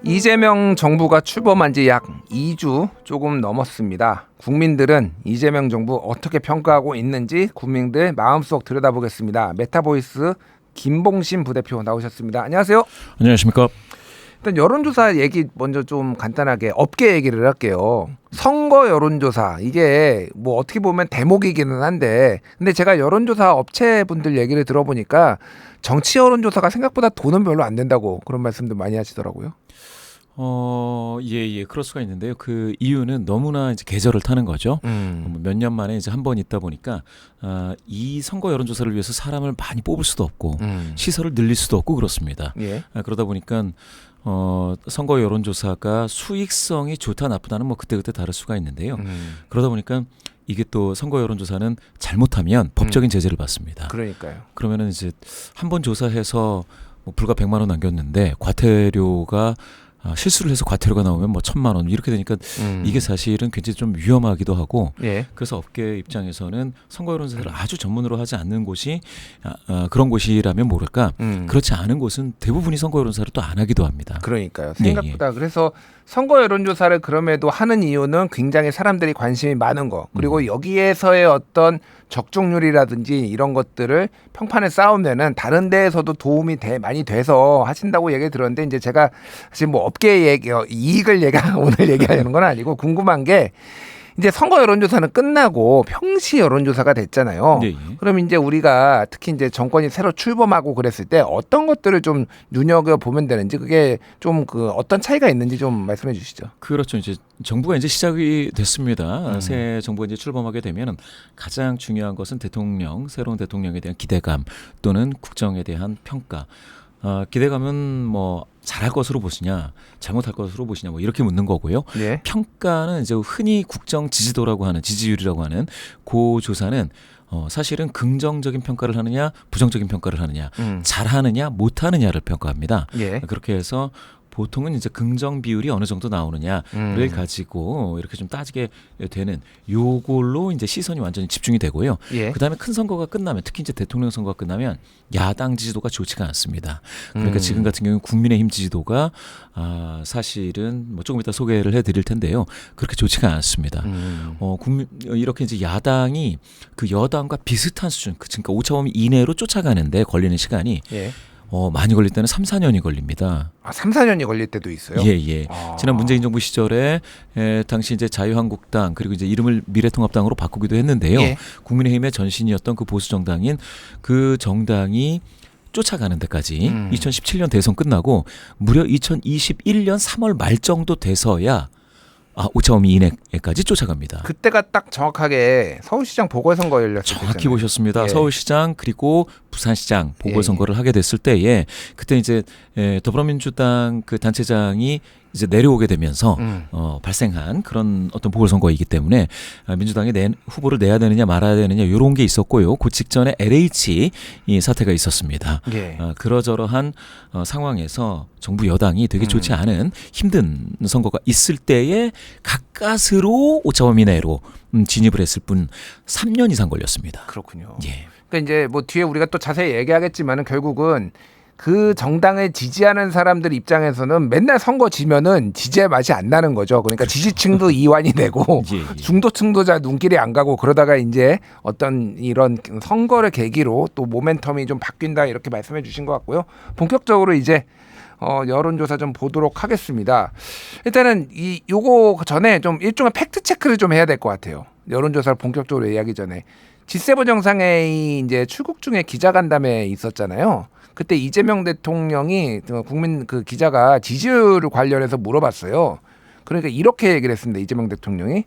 이재명 정부가 출범한 지 약 2주 조금 넘었습니다. 국민들은 이재명 정부 어떻게 평가하고 있는지 국민들 마음속 들여다보겠습니다. 메타보이스 김봉신 부대표 나오셨습니다. 안녕하세요. 안녕하십니까. 일단 여론조사 얘기 먼저 좀 간단하게 업계 얘기를 할게요. 선거 여론조사 이게 뭐 어떻게 보면 대목이기는 한데 근데 제가 여론조사 업체분들 얘기를 들어보니까 정치 여론조사가 생각보다 돈은 별로 안 된다고 그런 말씀들 많이 하시더라고요. 예, 그럴 수가 있는데요. 그 이유는 너무나 이제 계절을 타는 거죠. 몇 년 만에 이제 한 번 있다 보니까 이 선거 여론조사를 위해서 사람을 많이 뽑을 수도 없고 시설을 늘릴 수도 없고 그렇습니다. 예. 그러다 보니까 선거 여론조사가 수익성이 좋다 나쁘다는 뭐 그때그때 다를 수가 있는데요. 그러다 보니까 이게 또 선거 여론조사는 잘못하면 법적인 제재를 받습니다. 그러니까요. 그러면은 이제 한 번 조사해서 뭐 불과 100만 원 남겼는데 과태료가 실수를 해서 과태료가 나오면 뭐 1,000만 원 이렇게 되니까 이게 사실은 굉장히 좀 위험하기도 하고 예. 그래서 업계 입장에서는 선거 여론조사를 아주 전문으로 하지 않는 곳이 그런 곳이라면 모를까 그렇지 않은 곳은 대부분이 선거 여론조사를 또 안 하기도 합니다. 그러니까요. 생각보다 그래서 선거 여론조사를 그럼에도 하는 이유는 굉장히 사람들이 관심이 많은 거 그리고 여기에서의 어떤 적중률이라든지 이런 것들을 평판에 쌓으면은 다른 데에서도 도움이 많이 돼서 하신다고 얘기 들었는데 이제 제가 사실 뭐 업계 얘기 이익을 오늘 얘기하려는 건 아니고 궁금한 게 이제 선거 여론조사는 끝나고 평시 여론조사가 됐잖아요. 네. 그럼 이제 우리가 특히 이제 정권이 새로 출범하고 그랬을 때 어떤 것들을 좀 눈여겨 보면 되는지 그게 좀 그 어떤 차이가 있는지 좀 말씀해 주시죠. 그렇죠. 이제 정부가 이제 시작이 됐습니다. 새 정부가 이제 출범하게 되면은 가장 중요한 것은 새로운 대통령에 대한 기대감 또는 국정에 대한 평가. 기대감은 뭐 잘할 것으로 보시냐, 잘못할 것으로 보시냐, 뭐 이렇게 묻는 거고요. 예. 평가는 이제 흔히 국정 지지도라고 하는 지지율이라고 하는 그 조사는 사실은 긍정적인 평가를 하느냐, 부정적인 평가를 하느냐, 잘하느냐, 못하느냐를 평가합니다. 예. 그렇게 해서 보통은 이제 긍정 비율이 어느 정도 나오느냐를 가지고 이렇게 좀 따지게 되는 요걸로 이제 시선이 완전히 집중이 되고요. 예. 그다음에 큰 선거가 끝나면 특히 이제 대통령 선거가 끝나면 야당 지지도가 좋지가 않습니다. 그러니까 지금 같은 경우는 국민의힘 지지도가 사실은 뭐 조금 이따 소개를 해드릴 텐데요. 그렇게 좋지가 않습니다. 이렇게 이제 야당이 그 여당과 비슷한 수준, 그러니까 오차범위 이내로 쫓아가는데 걸리는 시간이 예. 많이 걸릴 때는 3, 4년이 걸립니다. 3, 4년이 걸릴 때도 있어요? 예. 지난 문재인 정부 시절에 당시 이제 자유한국당 그리고 이제 이름을 미래통합당으로 바꾸기도 했는데요. 예. 국민의힘의 전신이었던 그 보수 정당인 그 정당이 쫓아가는 데까지 2017년 대선 끝나고 무려 2021년 3월 말 정도 돼서야 오차범위 이내까지 쫓아갑니다. 그때가 딱 정확하게 서울시장 보궐선거 열렸을 때잖아요. 정확히 보셨습니다. 예. 서울시장 그리고 부산시장 보궐선거를 하게 됐을 때에 그때 이제 더불어민주당 그 단체장이 이제 내려오게 되면서 발생한 그런 어떤 보궐선거이기 때문에 민주당이 후보를 내야 되느냐 말아야 되느냐 이런 게 있었고요. 그 직전에 LH 이 사태가 있었습니다. 예. 그러저러한 상황에서 정부 여당이 되게 좋지 않은 힘든 선거가 있을 때에 가까스로 오차범위 내로 진입을 했을 뿐 3년 이상 걸렸습니다. 그렇군요. 예. 그러니까 이제 뭐 뒤에 우리가 또 자세히 얘기하겠지만은 결국은 그 정당을 지지하는 사람들 입장에서는 맨날 선거 지면은 지지의 맛이 안 나는 거죠. 그러니까 지지층도 이완이 되고 예. 중도층도 잘 눈길이 안 가고 그러다가 이제 어떤 이런 선거를 계기로 또 모멘텀이 좀 바뀐다 이렇게 말씀해 주신 것 같고요. 본격적으로 이제 여론조사 좀 보도록 하겠습니다. 일단은 요거 전에 좀 일종의 팩트 체크를 좀 해야 될 것 같아요. 여론조사를 본격적으로 얘기하기 전에 G7 정상회의 이제 출국 중에 기자간담회 있었잖아요. 그때 이재명 대통령이 국민 그 기자가 지지율 관련해서 물어봤어요. 그러니까 이렇게 얘기를 했습니다. 이재명 대통령이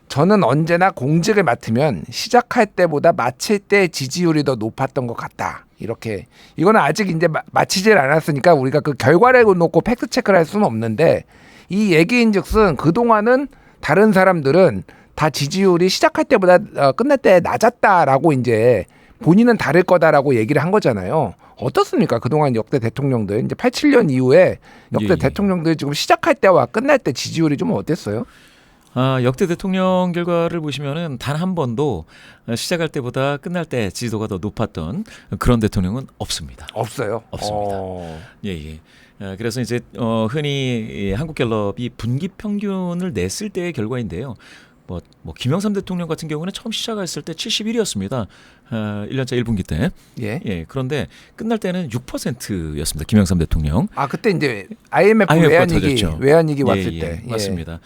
저는 언제나 공직을 맡으면 시작할 때보다 마칠 때 지지율이 더 높았던 것 같다. 이렇게 이거는 아직 이제 마치질 않았으니까 우리가 그 결과를 놓고 팩트 체크를 할 수는 없는데 이 얘기인즉슨 그동안은 다른 사람들은 다 지지율이 시작할 때보다 끝날 때 낮았다라고 이제 본인은 다를 거다라고 얘기를 한 거잖아요. 어떻습니까? 그동안 역대 대통령들 이제 87년 이후에 역대 대통령들 지금 시작할 때와 끝날 때 지지율이 좀 어땠어요? 역대 대통령 결과를 보시면은 단 한 번도 시작할 때보다 끝날 때 지지도가 더 높았던 그런 대통령은 없습니다. 없어요. 없습니다. 예. 그래서 이제 흔히 이 한국갤럽이 분기 평균을 냈을 때의 결과인데요. 뭐 김영삼 대통령 같은 경우는 처음 시작했을 때 71이었습니다. 1년차 1분기 때. 예. 그런데 끝날 때는 6%였습니다. 김영삼 대통령. 아 그때 이제 IMF IMF 가 터졌죠. 외환위기 왔을 때. 맞습니다.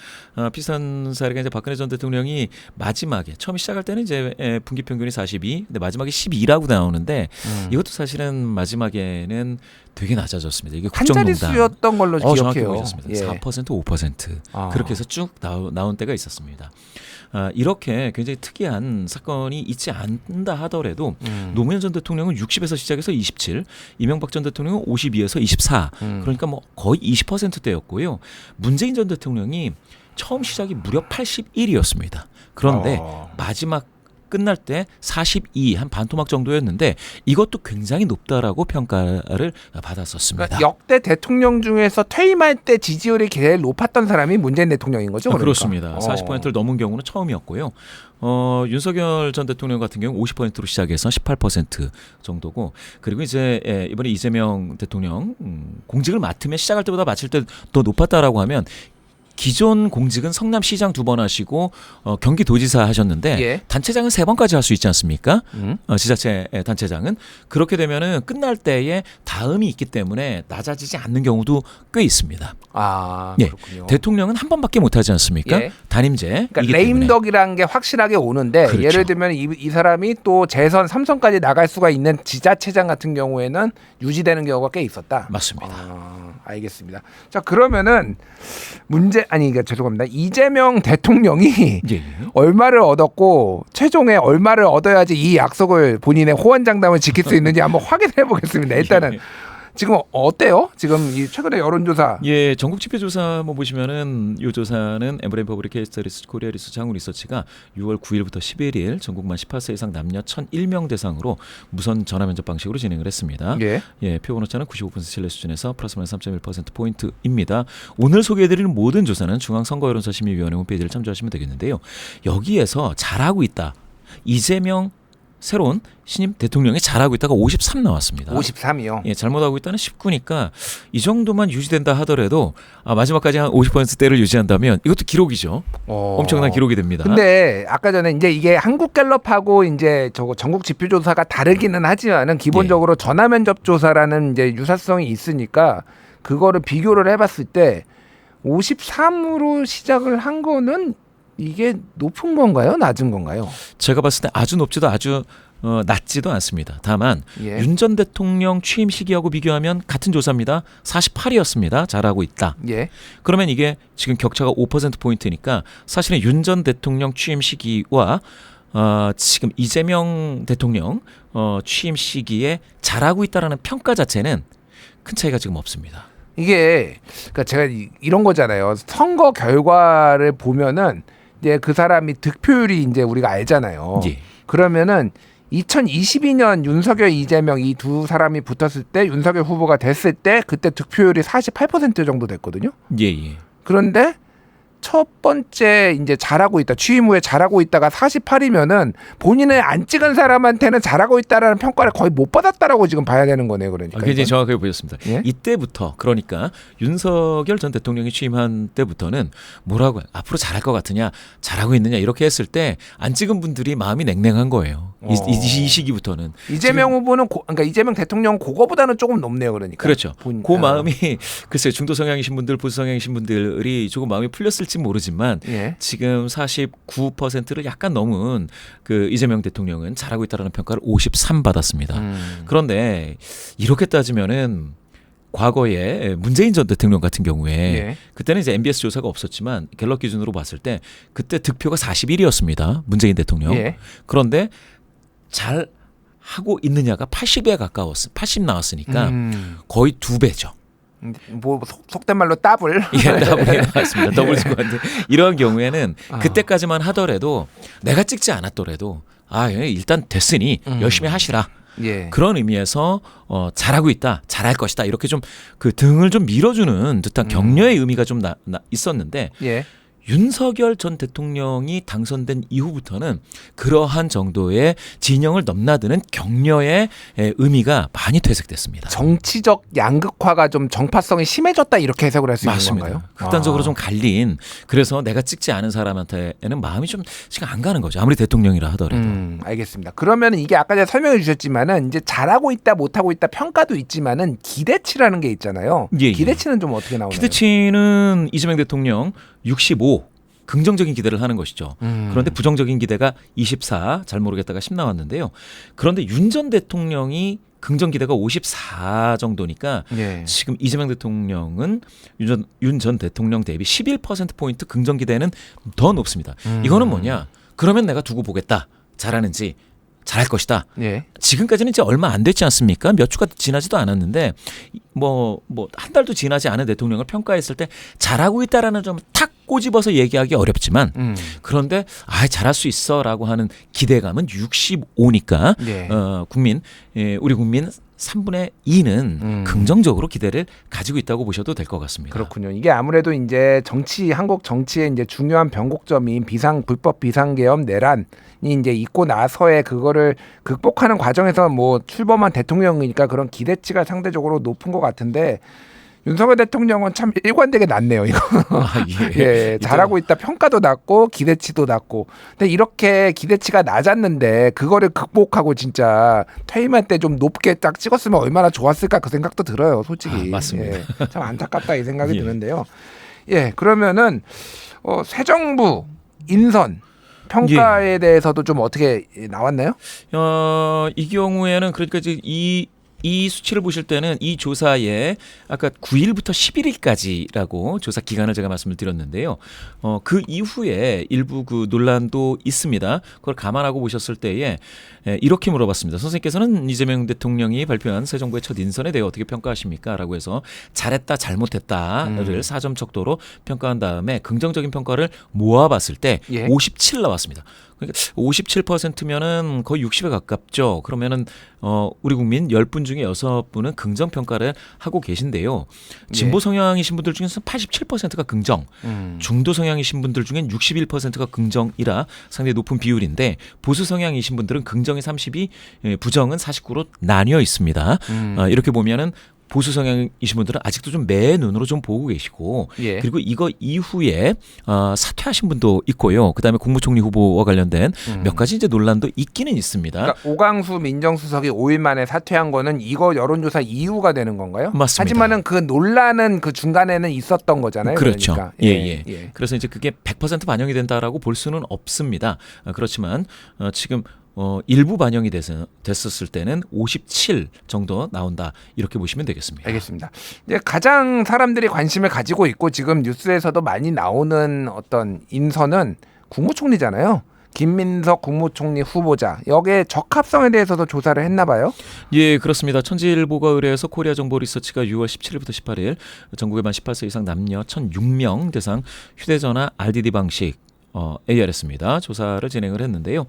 비슷한 사례가 이제 박근혜 전 대통령이 마지막에 처음 시작할 때는 이제 분기 평균이 42, 근데 마지막에 12라고 나오는데 이것도 사실은 마지막에는 되게 낮아졌습니다. 이게 한 국정농단. 자릿수였던 걸로 정확히 기억해요. 보셨습니다. 4%, 5% 그렇게 해서 쭉 나온 때가 있었습니다. 이렇게 굉장히 특이한 사건이 있지 않다 하더라도 노무현 전 대통령은 60에서 시작해서 27, 이명박 전 대통령은 52에서 24, 그러니까 뭐 거의 20%대였고요. 문재인 전 대통령이 처음 시작이 무려 81이었습니다. 그런데 마지막 끝날 때 42, 한 반토막 정도였는데 이것도 굉장히 높다라고 평가를 받았었습니다. 그러니까 역대 대통령 중에서 퇴임할 때 지지율이 제일 높았던 사람이 문재인 대통령인 거죠? 그러니까? 그렇습니다. 40%를 넘은 경우는 처음이었고요. 윤석열 전 대통령 같은 경우 50%로 시작해서 18% 정도고, 그리고 이제 이번에 이재명 대통령 공직을 맡으면 시작할 때보다 마칠 때 더 높았다라고 하면, 기존 공직은 성남시장 2번 하시고 경기도지사 하셨는데 단체장은 3번까지 할 수 있지 않습니까? 지자체 단체장은. 그렇게 되면은 끝날 때에 다음이 있기 때문에 낮아지지 않는 경우도 꽤 있습니다. 아 그렇군요. 대통령은 한 번밖에 못 하지 않습니까? 단임제. 그러니까 레임덕이라는 게 확실하게 오는데, 그렇죠. 예를 들면 이 사람이 또 재선 3선까지 나갈 수가 있는 지자체장 같은 경우에는 유지되는 경우가 꽤 있었다. 맞습니다. 알겠습니다. 자 그러면은 죄송합니다. 이재명 대통령이 얼마를 얻었고 최종에 얼마를 얻어야지 이 약속을, 본인의 호언장담을 지킬 수 있는지 한번 확인해 보겠습니다. 일단은 지금 어때요? 지금 이 최근에 여론조사. 전국 지표조사 한번 보시면은 이 조사는 엠브레인 퍼블릭 헬스 리서치 코리아 리서치 장훈 리서치가 6월 9일부터 11일 전국만 18세 이상 남녀 1,001명 대상으로 무선 전화 면접 방식으로 진행을 했습니다. 표본 오차는 95% 신뢰 수준에서 플러스 마이너스 3.1% 포인트입니다. 오늘 소개해드리는 모든 조사는 중앙선거여론조사심의위원회 홈페이지를 참조하시면 되겠는데요. 여기에서 잘하고 있다, 이재명 새로운 신임 대통령이 잘하고 있다가 53 나왔습니다. 53이요? 잘못하고 있다는 19니까 이 정도만 유지된다 하더라도 마지막까지 한 50%대를 유지한다면 이것도 기록이죠. 엄청난 기록이 됩니다. 근데 아까 전에 이제 이게 한국갤럽하고 이제 저거 전국 지표조사가 다르기는 하지만은 기본적으로 전화면접 조사라는 이제 유사성이 있으니까 그거를 비교를 해봤을 때 53으로 시작을 한 거는 이게 높은 건가요? 낮은 건가요? 제가 봤을 때 아주 높지도 아주 낮지도 않습니다. 다만 윤 전 대통령 취임 시기하고 비교하면 같은 조사입니다. 48이었습니다. 잘하고 있다. 그러면 이게 지금 격차가 5%포인트니까 사실은 윤 전 대통령 취임 시기와 지금 이재명 대통령 취임 시기에 잘하고 있다라는 평가 자체는 큰 차이가 지금 없습니다. 이게 그러니까 제가 이런 거잖아요. 선거 결과를 보면은 이제 그 사람이 득표율이 이제 우리가 알잖아요. 그러면은 2022년 윤석열, 이재명 이 두 사람이 붙었을 때, 윤석열 후보가 됐을 때 그때 득표율이 48% 정도 됐거든요. 그런데 첫 번째 이제 잘하고 있다, 취임 후에 잘하고 있다가 48이면은 본인을 안 찍은 사람한테는 잘하고 있다라는 평가를 거의 못 받았다라고 지금 봐야 되는 거네요. 그러니까 굉장히 정확하게 보셨습니다. 이때부터, 그러니까 윤석열 전 대통령이 취임한 때부터는 뭐라고요? 앞으로 잘할 것 같으냐, 잘하고 있느냐 이렇게 했을 때 안 찍은 분들이 마음이 냉랭한 거예요. 이 시기부터는. 이재명 후보는 그러니까 이재명 대통령 그거보다는 조금 높네요. 그러니까. 그렇죠. 그 마음이 글쎄요, 중도 성향이신 분들, 보수 성향이신 분들이 조금 마음이 풀렸을지 모르지만 지금 49%를 약간 넘은 그 이재명 대통령은 잘하고 있다라는 평가를 53 받았습니다. 그런데 이렇게 따지면은 과거에 문재인 전 대통령 같은 경우에 그때는 이제 MBS 조사가 없었지만 갤럽 기준으로 봤을 때 그때 득표가 41이었습니다. 문재인 대통령. 그런데 잘 하고 있느냐가 80에 가까웠어. 80 나왔으니까 거의 2배죠. 뭐 속된 말로 더블. 더블이 나왔습니다. 더블 스코어인데 이런 경우에는 그때까지만 하더라도 내가 찍지 않았더라도 일단 됐으니 열심히 하시라. 그런 의미에서 잘하고 있다, 잘할 것이다 이렇게 좀 그 등을 좀 밀어주는 듯한 격려의 의미가 좀 있었는데 윤석열 전 대통령이 당선된 이후부터는 그러한 정도의 진영을 넘나드는 격려의 의미가 많이 퇴색됐습니다. 정치적 양극화가 좀 정파성이 심해졌다 이렇게 해석을 할 수 있는 맞습니다. 건가요? 극단적으로 좀 갈린 그래서 내가 찍지 않은 사람한테는 마음이 좀 지금 안 가는 거죠. 아무리 대통령이라 하더라도. 알겠습니다. 그러면 이게 아까 제가 설명해 주셨지만은 이제 잘하고 있다 못하고 있다 평가도 있지만은 기대치라는 게 있잖아요. 예, 예. 기대치는 좀 어떻게 나오나요? 기대치는 이재명 대통령 65 긍정적인 기대를 하는 것이죠. 그런데 부정적인 기대가 24 잘 모르겠다가 10 나왔는데요. 그런데 윤 전 대통령이 긍정 기대가 54 정도니까 예. 지금 이재명 대통령은 윤 전 대통령 대비 11%포인트 긍정 기대는 더 높습니다. 이거는 뭐냐? 그러면 내가 두고 보겠다. 잘하는지 잘할 것이다. 예. 지금까지는 이제 얼마 안 됐지 않습니까? 몇 주가 지나지도 않았는데 한 달도 지나지 않은 대통령을 평가했을 때 잘하고 있다라는 점 탁 꼬집어서 얘기하기 어렵지만 그런데 잘할 수 있어라고 하는 기대감은 65니까 예. 우리 국민 3분의 2는 긍정적으로 기대를 가지고 있다고 보셔도 될 것 같습니다. 그렇군요. 이게 아무래도 이제 한국 정치의 이제 중요한 변곡점인 불법 비상계엄 내란이 이제 있고 나서의 그거를 극복하는 과정에서 뭐 출범한 대통령이니까 그런 기대치가 상대적으로 높은 것 같은데 윤석열 대통령은 참 일관되게 낮네요. 이거. 예, 잘하고 있다 평가도 낮고 기대치도 낮고. 근데 이렇게 기대치가 낮았는데 그거를 극복하고 진짜 퇴임할 때 좀 높게 딱 찍었으면 얼마나 좋았을까 그 생각도 들어요. 솔직히. 맞습니다. 예, 참 안타깝다 이 생각이 예. 드는데요. 예, 그러면은 새 정부 인선 평가에 대해서도 좀 어떻게 나왔나요? 이 경우에는 그러니까 이제 이 수치를 보실 때는 이 조사에 아까 9일부터 11일까지라고 조사 기간을 제가 말씀을 드렸는데요. 그 이후에 일부 그 논란도 있습니다. 그걸 감안하고 보셨을 때에 이렇게 물어봤습니다. 선생님께서는 이재명 대통령이 발표한 새 정부의 첫 인선에 대해 어떻게 평가하십니까? 라고 해서 잘했다 잘못했다를 4점 척도로 평가한 다음에 긍정적인 평가를 모아봤을 때 예. 57 나왔습니다. 그러니까 57%면은 거의 60에 가깝죠. 그러면은 우리 국민 10분 중에 6분은 긍정 평가를 하고 계신데요. 진보 성향이신 분들 중에서 87%가 긍정, 중도 성향이신 분들 중엔 61%가 긍정이라 상당히 높은 비율인데 보수 성향이신 분들은 긍정이 32, 부정은 49로 나뉘어 있습니다. 이렇게 보면은 보수 성향이신 분들은 아직도 좀 매 눈으로 좀 보고 계시고 예. 그리고 이거 이후에 사퇴하신 분도 있고요. 그다음에 국무총리 후보와 관련된 몇 가지 이제 논란도 있기는 있습니다. 그러니까 오광수 민정수석이 5일 만에 사퇴한 거는 이거 여론조사 이유가 되는 건가요? 맞습니다. 하지만은 그 논란은 그 중간에는 있었던 거잖아요. 그렇죠. 그러니까. 예. 그래서 이제 그게 100% 반영이 된다라고 볼 수는 없습니다. 그렇지만 지금 일부 반영이 됐었을 때는 57 정도 나온다 이렇게 보시면 되겠습니다. 알겠습니다. 이제 가장 사람들이 관심을 가지고 있고 지금 뉴스에서도 많이 나오는 어떤 인선은 국무총리잖아요. 김민석 국무총리 후보자 여기에 적합성에 대해서도 조사를 했나 봐요. 예, 그렇습니다. 천지일보가 의뢰해서 코리아정보리서치가 6월 17일부터 18일 전국의 만 18세 이상 남녀 1,006명 대상 휴대전화 RDD 방식 ARS입니다. 조사를 진행을 했는데요.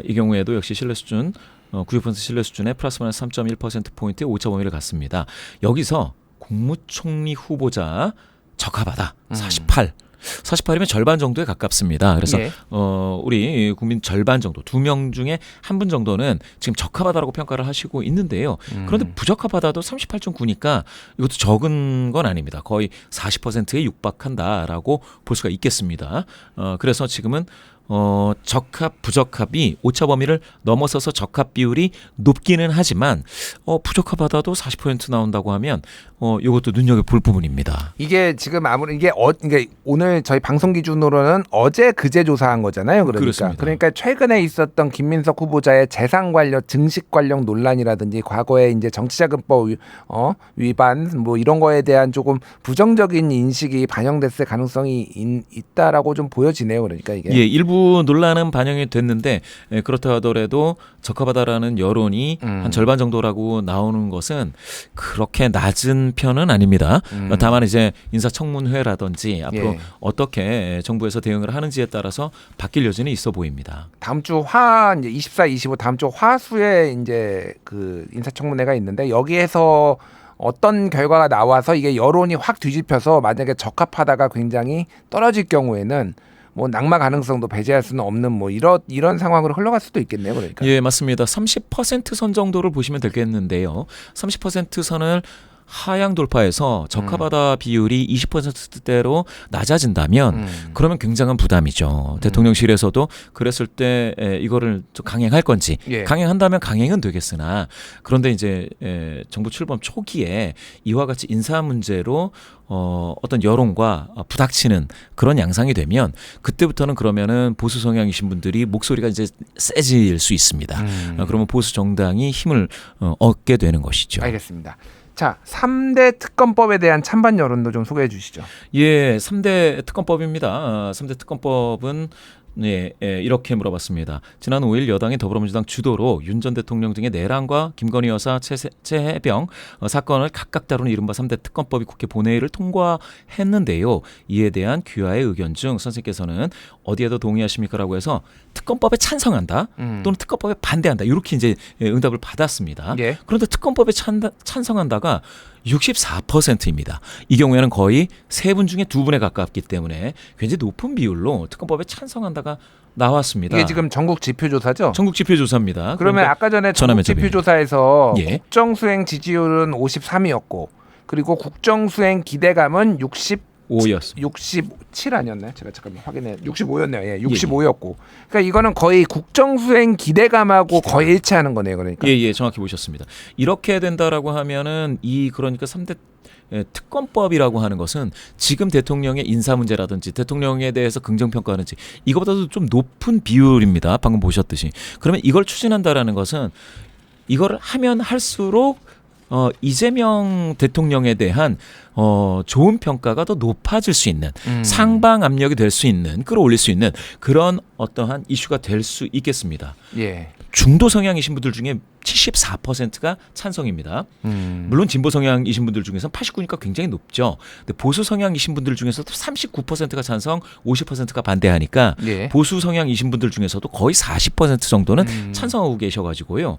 이 경우에도 역시 신뢰 수준 96% 신뢰 수준에 플러스 마이너스 3.1%포인트의 오차범위를 갖습니다. 여기서 국무총리 후보자 적합하다 48. 48이면 절반 정도에 가깝습니다. 그래서 예. 우리 국민 절반 정도 2명 중에 1분 정도는 지금 적합하다라고 평가를 하시고 있는데요. 그런데 부적합하다도 38.9니까 이것도 적은 건 아닙니다. 거의 40%에 육박한다라고 볼 수가 있겠습니다. 그래서 지금은 적합, 부적합이 오차 범위를 넘어서서 적합 비율이 높기는 하지만 부적합하다도 40% 나온다고 하면 이것도 눈여겨볼 부분입니다. 이게 지금 이게 오늘 저희 방송 기준으로는 어제 그제 조사한 거잖아요. 그렇습니다. 그러니까 최근에 있었던 김민석 후보자의 재산 관련 증식 관련 논란이라든지 과거에 이제 정치자금법 위반 뭐 이런 거에 대한 조금 부정적인 인식이 반영됐을 가능성이 있다라고 좀 보여지네요. 그러니까 이게 일부 논란은 반영이 됐는데 그렇다 하더라도 적합하다라는 여론이 한 절반 정도라고 나오는 것은 그렇게 낮은 편은 아닙니다. 다만 이제 인사청문회라든지 앞으로 어떻게 정부에서 대응을 하는지에 따라서 바뀔 여지는 있어 보입니다. 다음 주 이제 24, 25 다음 주 화수에 이제 그 인사청문회가 있는데 여기에서 어떤 결과가 나와서 이게 여론이 확 뒤집혀서 만약에 적합하다가 굉장히 떨어질 경우에는 뭐 낙마 가능성도 배제할 수는 없는 뭐 이런 상황으로 흘러갈 수도 있겠네요. 그러니까. 예, 맞습니다. 30%선 정도를 보시면 되겠는데요. 30%선을 하향 돌파해서 적합하다 비율이 20%대로 낮아진다면 그러면 굉장한 부담이죠. 대통령실에서도 그랬을 때 이거를 좀 강행할 건지 예. 강행한다면 강행은 되겠으나 그런데 이제 정부 출범 초기에 이와 같이 인사 문제로 어떤 여론과 부닥치는 그런 양상이 되면 그때부터는 그러면은 보수 성향이신 분들이 목소리가 이제 세질 수 있습니다. 그러면 보수 정당이 힘을 얻게 되는 것이죠. 알겠습니다. 자, 3대 특검법에 대한 찬반 여론도 좀 소개해 주시죠. 예, 3대 특검법입니다. 3대 특검법은 이렇게 물어봤습니다. 지난 5일 여당이 더불어민주당 주도로 윤 전 대통령 등의 내란과 김건희 여사 최해병 사건을 각각 다루는 이른바 3대 특검법이 국회 본회의를 통과했는데요. 이에 대한 귀하의 의견 중 선생님께서는 어디에도 동의하십니까라고 해서 특검법에 찬성한다 또는 특검법에 반대한다 이렇게 이제 응답을 받았습니다. 예. 그런데 특검법에 찬성한다가 64%입니다. 이 경우에는 거의 3분 중에 2분에 가깝기 때문에 굉장히 높은 비율로 특검법에 찬성한다가 나왔습니다. 이게 지금 전국 지표조사죠? 전국 지표조사입니다. 그러면 아까 전에 전국 지표조사에서 예. 국정수행 지지율은 53이었고 그리고 국정수행 기대감은 5였습니다. 67 아니었나요? 제가 잠깐만 확인해. 65였네요. 예, 65였고. 그러니까 이거는 거의 국정수행 기대감하고 거의 일치하는 거네요. 그러니까. 예, 정확히 보셨습니다. 이렇게 된다라고 하면은 그러니까 3대 특검법이라고 하는 것은 지금 대통령의 인사 문제라든지 대통령에 대해서 긍정평가하는지 이거보다도 좀 높은 비율입니다. 방금 보셨듯이. 그러면 이걸 추진한다라는 것은 이걸 하면 할수록 이재명 대통령에 대한 좋은 평가가 더 높아질 수 있는 상방 압력이 될 수 있는 끌어올릴 수 있는 그런 어떠한 이슈가 될 수 있겠습니다. 예. 중도 성향이신 분들 중에 74%가 찬성입니다. 물론 진보 성향이신 분들 중에서는 89니까 굉장히 높죠. 근데 보수 성향이신 분들 중에서도 39%가 찬성, 50%가 반대하니까 예. 보수 성향이신 분들 중에서도 거의 40% 정도는 찬성하고 계셔가지고요.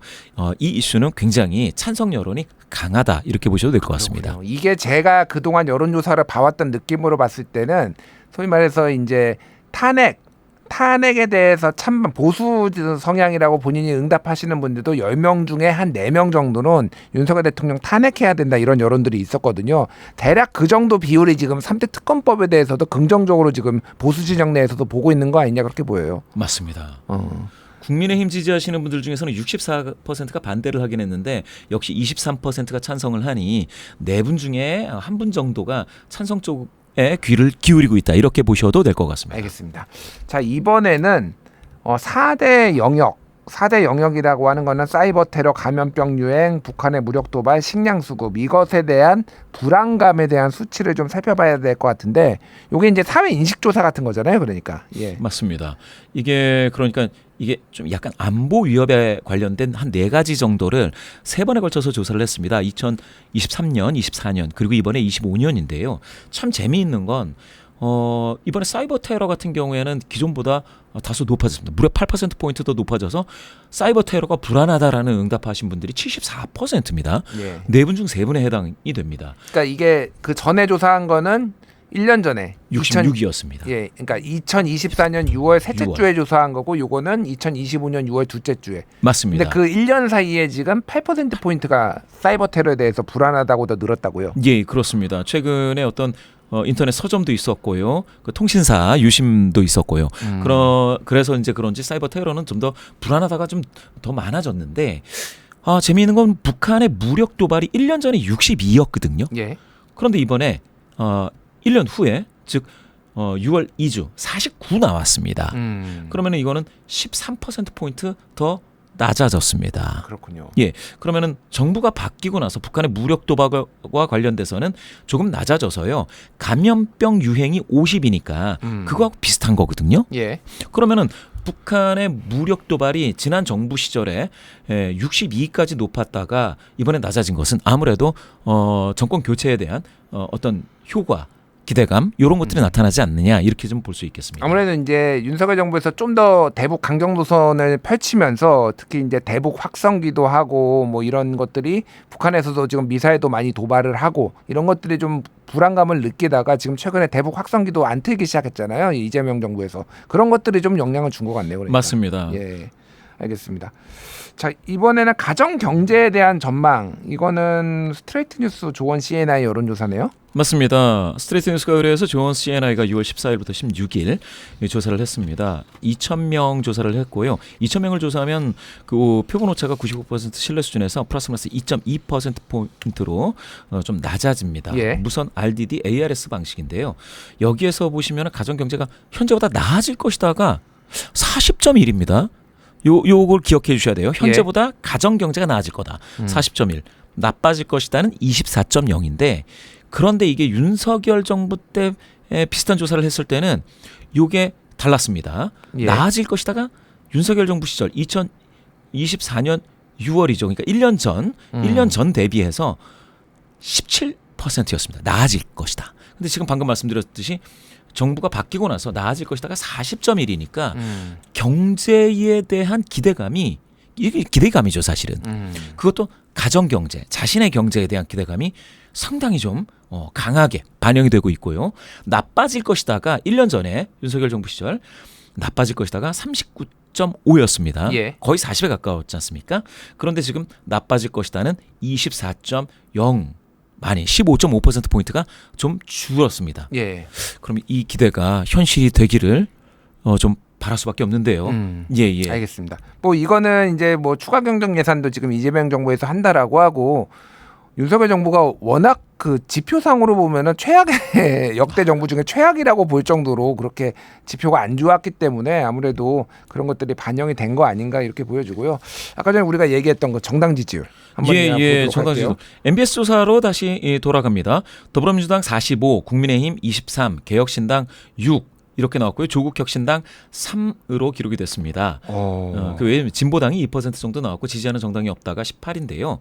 이 이슈는 굉장히 찬성 여론이 강하다 이렇게 보셔도 될 것 같습니다. 그렇군요. 이게 제가 그동안 여론조사를 봐왔던 느낌으로 봤을 때는 소위 말해서 이제 탄핵에 대해서 찬반 보수 성향이라고 본인이 응답하시는 분들도 10명 중에 한 4명 정도는 윤석열 대통령 탄핵해야 된다 이런 여론들이 있었거든요. 대략 그 정도 비율이 지금 3대 특검법에 대해서도 긍정적으로 지금 보수 진영 내에서도 보고 있는 거 아니냐 그렇게 보여요. 맞습니다. 국민의힘 지지하시는 분들 중에서는 64%가 반대를 하긴 했는데 역시 23%가 찬성을 하니 4분 중에 1분 정도가 찬성 쪽에 귀를 기울이고 있다 이렇게 보셔도 될 것 같습니다. 알겠습니다. 자, 이번에는 4대 영역이라고 하는 거는 사이버 테러, 감염병 유행, 북한의 무력 도발, 식량 수급 이것에 대한 불안감에 대한 수치를 좀 살펴봐야 될 것 같은데 이게 이제 사회 인식 조사 같은 거잖아요. 그러니까. 예. 맞습니다. 이게 좀 약간 안보 위협에 관련된 한 4가지 정도를 3번에 걸쳐서 조사를 했습니다. 2023년, 24년 그리고 이번에 25년인데요. 참 재미있는 건 이번에 사이버 테러 같은 경우에는 기존보다 다소 높아졌습니다. 무려 8%포인트 더 높아져서 사이버 테러가 불안하다라는 응답하신 분들이 74%입니다. 예. 4분 중 3분에 해당이 됩니다. 그러니까 이게 그 전에 조사한 거는 1년 전에 66이었습니다. 예, 그러니까 2024년 6월 셋째 6월. 주에 조사한 거고 요거는 2025년 6월 둘째 주에. 맞습니다. 근데 그 1년 사이에 지금 8% 포인트가 사이버 테러에 대해서 불안하다고 더 늘었다고요. 예, 그렇습니다. 최근에 어떤 인터넷 서점도 있었고요. 그 통신사 유심도 있었고요. 그래서 이제 그런지 사이버 테러는 좀 더 불안하다가 좀 더 많아졌는데 재미있는 건 북한의 무력 도발이 1년 전에 62였거든요. 예. 그런데 이번에 1년 후에 즉 6월 2주 49 나왔습니다. 그러면 이거는 13%포인트 더 낮아졌습니다. 그렇군요. 예, 그러면은 정부가 바뀌고 나서 북한의 무력 도발과 관련돼서는 조금 낮아져서요. 감염병 유행이 50이니까 그거하고 비슷한 거거든요. 예. 그러면은 북한의 무력 도발이 지난 정부 시절에 62까지 높았다가 이번에 낮아진 것은 아무래도 정권 교체에 대한 어떤 효과 기대감 이런 것들이 나타나지 않느냐 이렇게 좀 볼 수 있겠습니다. 아무래도 이제 윤석열 정부에서 좀 더 대북 강경 노선을 펼치면서 특히 이제 대북 확성기도 하고 뭐 이런 것들이 북한에서도 지금 미사일도 많이 도발을 하고 이런 것들이 좀 불안감을 느끼다가 지금 최근에 대북 확성기도 안 틀기 시작했잖아요. 이재명 정부에서 그런 것들이 좀 영향을 준 것 같네요. 그러니까. 맞습니다. 예, 알겠습니다. 자, 이번에는 가정 경제에 대한 전망. 이거는 스트레이트 뉴스 조원 CNI 여론조사네요. 맞습니다. 스트레이트 뉴스가 의뢰해서 조원 CNI가 6월 14일부터 16일 조사를 했습니다. 2,000명 조사를 했고요. 2,000명을 조사하면 그 표본 오차가 95% 신뢰 수준에서 플러스 마이너스 2.2%포인트로 좀 낮아집니다. 예. 무선 RDD ARS 방식인데요. 여기에서 보시면 가정 경제가 현재보다 나아질 것이다가 40.1입니다. 요걸 기억해 주셔야 돼요. 현재보다 가정 경제가 나아질 거다. 40.1. 나빠질 것이다는 24.0인데 그런데 이게 윤석열 정부 때 비슷한 조사를 했을 때는 요게 달랐습니다. 예. 나아질 것이다가 윤석열 정부 시절 2024년 6월이죠. 그러니까 1년 전 대비해서 17%였습니다. 나아질 것이다. 근데 지금 방금 말씀드렸듯이 정부가 바뀌고 나서 나아질 것이다가 40.1이니까 경제에 대한 기대감이 이게 기대감이죠, 사실은. 그것도 가정 경제, 자신의 경제에 대한 기대감이 상당히 좀 강하게 반영이 되고 있고요. 나빠질 것이다가 1년 전에 윤석열 정부 시절 나빠질 것이다가 39.5였습니다. 예. 거의 40에 가까웠지 않습니까? 그런데 지금 나빠질 것이다는 24.0 많이 15.5%포인트가 좀 줄었습니다. 예. 그럼 이 기대가 현실이 되기를 좀 바랄 수밖에 없는데요. 예. 알겠습니다. 뭐 이거는 이제 뭐 추가 경정 예산도 지금 이재명 정부에서 한다라고 하고 윤석열 정부가 워낙 그 지표상으로 보면은 최악의 역대 정부 중에 최악이라고 볼 정도로 그렇게 지표가 안 좋았기 때문에 아무래도 그런 것들이 반영이 된 거 아닌가 이렇게 보여지고요. 아까 전에 우리가 얘기했던 거 정당 지지율 한번 보도록 정당 할게요. 지지율. MBS 조사로 다시 돌아갑니다. 더불어민주당 45, 국민의힘 23, 개혁신당 6 이렇게 나왔고요. 조국혁신당 3으로 기록이 됐습니다. 그 외에 진보당이 2% 정도 나왔고 지지하는 정당이 없다가 18인데요.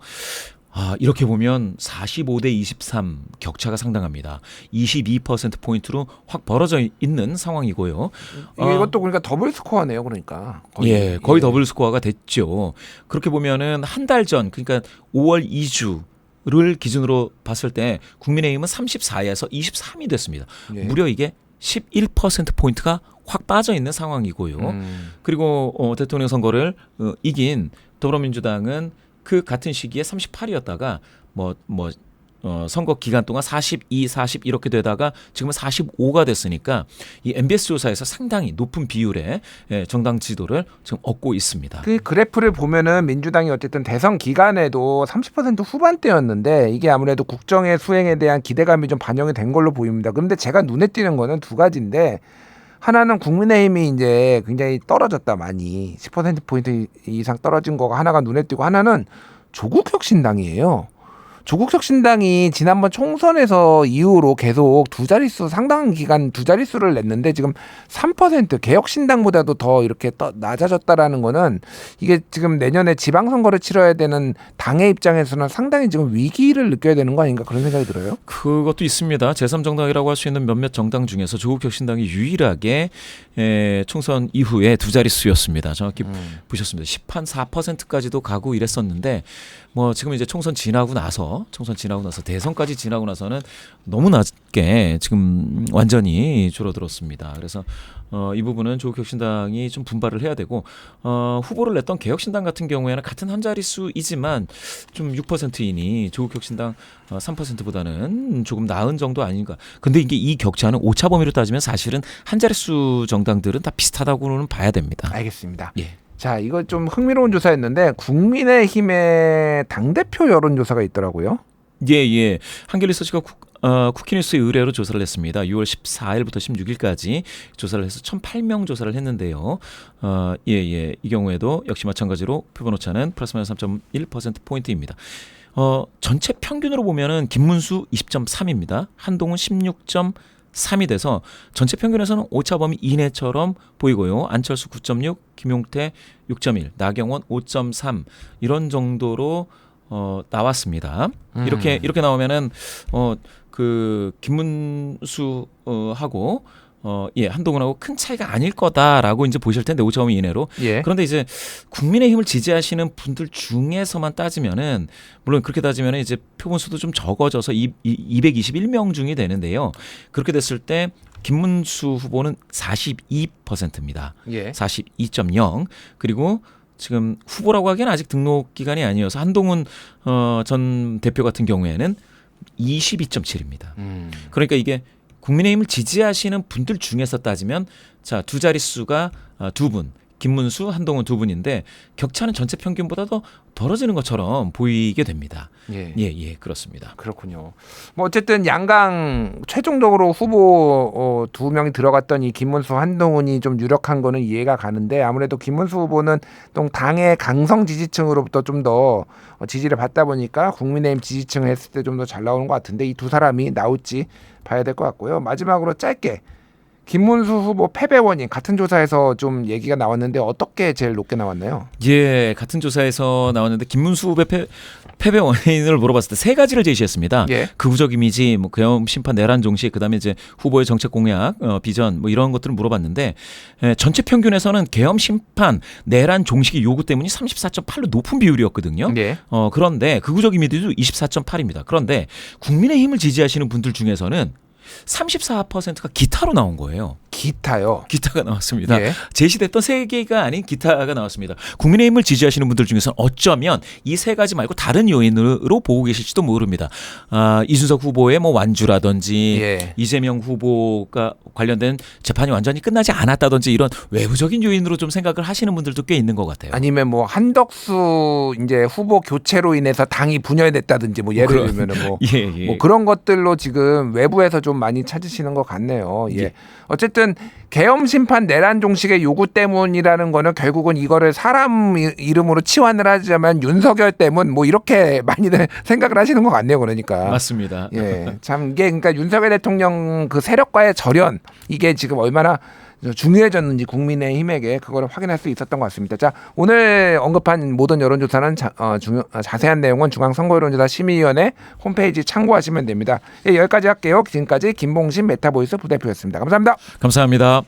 이렇게 보면 45대 23 격차가 상당합니다. 22%포인트로 확 벌어져 있는 상황이고요. 이것도 그러니까 더블 스코어네요. 그러니까 거의 더블 스코어가 됐죠. 그렇게 보면은 한 달 전 그러니까 5월 2주를 기준으로 봤을 때 국민의힘은 34에서 23이 됐습니다. 예. 무려 이게 11%포인트가 확 빠져 있는 상황이고요. 그리고 대통령 선거를 이긴 더불어민주당은 그 같은 시기에 38이었다가 선거 기간 동안 42, 40 이렇게 되다가 지금은 45가 됐으니까 이 MBS 조사에서 상당히 높은 비율의 정당 지도를 지금 얻고 있습니다. 그 그래프를 보면은 민주당이 어쨌든 대선 기간에도 30% 후반대였는데 이게 아무래도 국정의 수행에 대한 기대감이 좀 반영이 된 걸로 보입니다. 그런데 제가 눈에 띄는 거는 두 가지인데 하나는 국민의힘이 이제 굉장히 떨어졌다 많이 10%포인트 이상 떨어진 거가 하나가 눈에 띄고 하나는 조국혁신당이에요. 조국혁신당이 지난번 총선에서 이후로 계속 두 자릿수 상당한 기간 두 자릿수를 냈는데 지금 3% 개혁신당보다도 더 이렇게 낮아졌다라는 거는 이게 지금 내년에 지방선거를 치러야 되는 당의 입장에서는 상당히 지금 위기를 느껴야 되는 거 아닌가 그런 생각이 들어요. 그것도 있습니다. 제3정당이라고 할 수 있는 몇몇 정당 중에서 조국혁신당이 유일하게 총선 이후에 두 자릿수였습니다. 정확히 보셨습니다. 10.4%까지도 가고 이랬었는데 뭐 지금 이제 총선 지나고 나서 대선까지 지나고 나서는 너무 낮게 지금 완전히 줄어들었습니다. 그래서 이 부분은 조국혁신당이 좀 분발을 해야 되고 후보를 냈던 개혁신당 같은 경우에는 같은 한 자릿수이지만 좀 6%이니 조국혁신당 3%보다는 조금 나은 정도 아닌가. 근데 이게 이 격차는 오차 범위로 따지면 사실은 한 자릿수 정당들은 다 비슷하다고는 봐야 됩니다. 알겠습니다. 예. 자, 이거 좀 흥미로운 조사였는데 국민의힘의 당대표 여론조사가 있더라고요. 예. 한겨레리서치가 쿠키뉴스의 의뢰로 조사를 했습니다. 6월 14일부터 16일까지 조사를 해서 1,008명 조사를 했는데요. 이 경우에도 역시 마찬가지로 표본 오차는 플러스 마이너스 3.1%포인트입니다. 전체 평균으로 보면은 김문수 20.3입니다. 한동훈 16.3이 돼서 전체 평균에서는 오차 범위 이내처럼 보이고요. 안철수 9.6, 김용태 6.1, 나경원 5.3 이런 정도로 나왔습니다. 이렇게 나오면은 그 김문수 하고 한동훈하고 큰 차이가 아닐 거다라고 이제 보실 텐데 5점 이내로. 예. 그런데 이제 국민의힘을 지지하시는 분들 중에서만 따지면은 물론 그렇게 따지면은 이제 표본수도 좀 적어져서 221명 중이 되는데요. 그렇게 됐을 때 김문수 후보는 42%입니다. 예. 42.0. 그리고 지금 후보라고 하기엔 아직 등록 기간이 아니어서 한동훈 전 대표 같은 경우에는 22.7입니다. 그러니까 이게 국민의힘을 지지하시는 분들 중에서 따지면 자, 두 자릿수가 두 분, 김문수, 한동훈 두 분인데 격차는 전체 평균보다 더 벌어지는 것처럼 보이게 됩니다. 예, 그렇습니다. 그렇군요. 뭐 어쨌든 양강 최종적으로 후보 두 명이 들어갔던 이 김문수, 한동훈이 좀 유력한 거는 이해가 가는데 아무래도 김문수 후보는 또 당의 강성 지지층으로부터 좀 더 지지를 받다 보니까 국민의힘 지지층 했을 때 좀 더 잘 나오는 것 같은데 이 두 사람이 나올지 봐야 될 것 같고요. 마지막으로 짧게 김문수 후보 패배 원인 같은 조사에서 좀 얘기가 나왔는데 어떻게 제일 높게 나왔나요? 예, 같은 조사에서 나왔는데 김문수 후보 패배 원인을 물어봤을 때 세 가지를 제시했습니다. 예. 극우적 이미지, 뭐 계엄 심판 내란 종식, 그다음에 이제 후보의 정책 공약, 비전, 뭐 이런 것들을 물어봤는데 전체 평균에서는 계엄 심판 내란 종식의 요구 때문이 34.8로 높은 비율이었거든요. 예. 그런데 극우적 이미지도 24.8입니다. 그런데 국민의힘을 지지하시는 분들 중에서는 34%가 기타로 나온 거예요. 기타요. 기타가 나왔습니다. 예. 제시됐던 세 개가 아닌 기타가 나왔습니다. 국민의힘을 지지하시는 분들 중에서는 어쩌면 이 세 가지 말고 다른 요인으로 보고 계실지도 모릅니다. 이준석 후보의 뭐 완주라든지 예. 이재명 후보가 관련된 재판이 완전히 끝나지 않았다든지 이런 외부적인 요인으로 좀 생각을 하시는 분들도 꽤 있는 것 같아요. 아니면 뭐 한덕수 이제 후보 교체로 인해서 당이 분열됐다든지 뭐 예를 들면은 뭐, 예. 뭐 그런 것들로 지금 외부에서 좀 많이 찾으시는 것 같네요. 예. 어쨌든 계엄 심판 내란 종식의 요구 때문이라는 거는 결국은 이거를 사람 이름으로 치환을 하자면 윤석열 때문 뭐 이렇게 많이들 생각을 하시는 것 같네요. 그러니까. 맞습니다. 예. 참 이게 그러니까 윤석열 대통령 그 세력과의 절연 이게 지금 얼마나 중요해졌는지 국민의힘에게 그거를 확인할 수 있었던 것 같습니다. 자, 오늘 언급한 모든 여론조사는 자세한 내용은 중앙선거여론조사 심의위원회 홈페이지 참고하시면 됩니다. 예, 여기까지 할게요. 지금까지 김봉신 메타보이스 부대표였습니다. 감사합니다. 감사합니다.